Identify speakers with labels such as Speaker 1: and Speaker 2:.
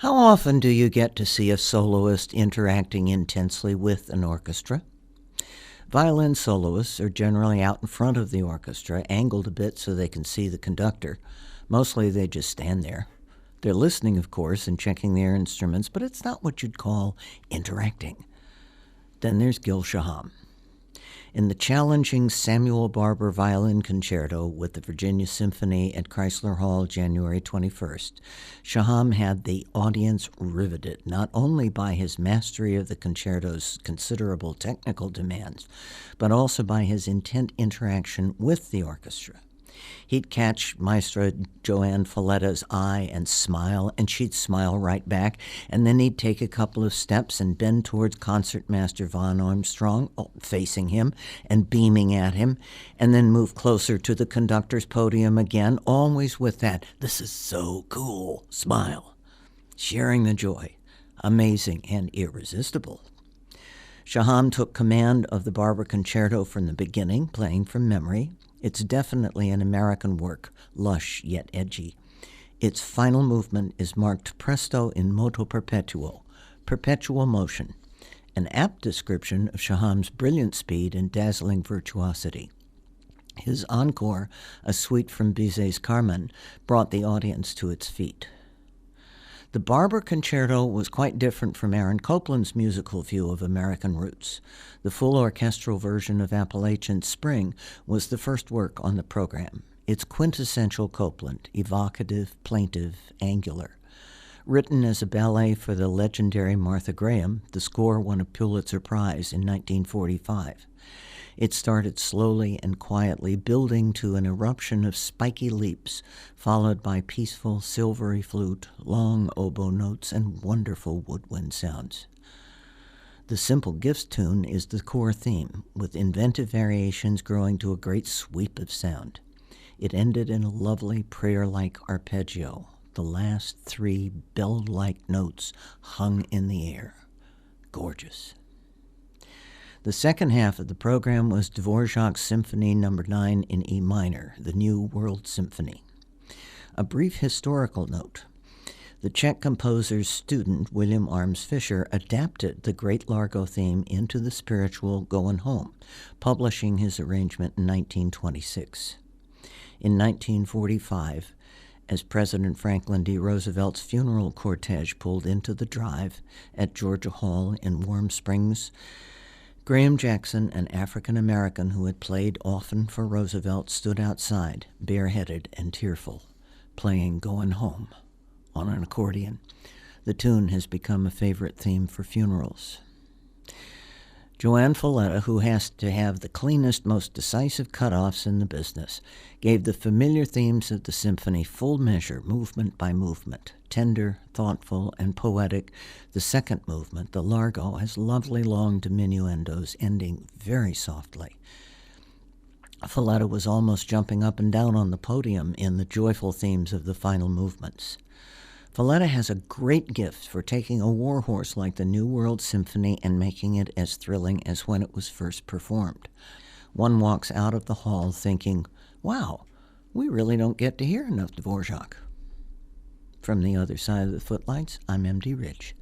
Speaker 1: How often do you get to see a soloist interacting intensely with an orchestra? Violin soloists are generally out in front of the orchestra, angled a bit so they can see the conductor. Mostly they just stand there. They're listening, of course, and checking their instruments, but it's not what you'd call interacting. Then there's Gil Shaham. In the challenging Samuel Barber Violin Concerto with the Virginia Symphony at Chrysler Hall January 21st, Shaham had the audience riveted not only by his mastery of the concerto's considerable technical demands, but also by his intent interaction with the orchestra. He'd catch Maestra Joann Falletta's eye and smile, and she'd smile right back, and then he'd take a couple of steps and bend towards Concertmaster von Armstrong, facing him and beaming at him, and then move closer to the conductor's podium again, always with that "this is so cool" smile. Sharing the joy, amazing and irresistible. Shaham took command of the Barber Concerto from the beginning, playing from memory. It's definitely an American work, lush yet edgy. Its final movement is marked presto in moto perpetuo, perpetual motion, an apt description of Shaham's brilliant speed and dazzling virtuosity. His encore, a suite from Bizet's Carmen, brought the audience to its feet. The Barber Concerto was quite different from Aaron Copland's musical view of American roots. The full orchestral version of Appalachian Spring was the first work on the program. It's quintessential Copland, evocative, plaintive, angular. Written as a ballet for the legendary Martha Graham, the score won a Pulitzer Prize in 1945. It started slowly and quietly, building to an eruption of spiky leaps, followed by peaceful silvery flute, long oboe notes, and wonderful woodwind sounds. The Simple Gifts tune is the core theme, with inventive variations growing to a great sweep of sound. It ended in a lovely prayer-like arpeggio, the last three bell-like notes hung in the air. Gorgeous. The second half of the program was Dvorak's Symphony No. 9 in E minor, the New World Symphony. A brief historical note. The Czech composer's student, William Arms Fischer, adapted the Great Largo theme into the spiritual Goin' Home, publishing his arrangement in 1926. In 1945, as President Franklin D. Roosevelt's funeral cortege pulled into the drive at Georgia Hall in Warm Springs, Graham Jackson, an African-American who had played often for Roosevelt, stood outside, bareheaded and tearful, playing Goin' Home on an accordion. The tune has become a favorite theme for funerals. Joann Falletta, who has to have the cleanest, most decisive cutoffs in the business, gave the familiar themes of the symphony full measure, movement by movement. Tender, thoughtful, and poetic, the second movement, the Largo, has lovely long diminuendos ending very softly. Falletta was almost jumping up and down on the podium in the joyful themes of the final movements. Falletta has a great gift for taking a warhorse like the New World Symphony and making it as thrilling as when it was first performed. One walks out of the hall thinking, wow, we really don't get to hear enough Dvorak. From the other side of the Footlights, I'm M.D. Rich.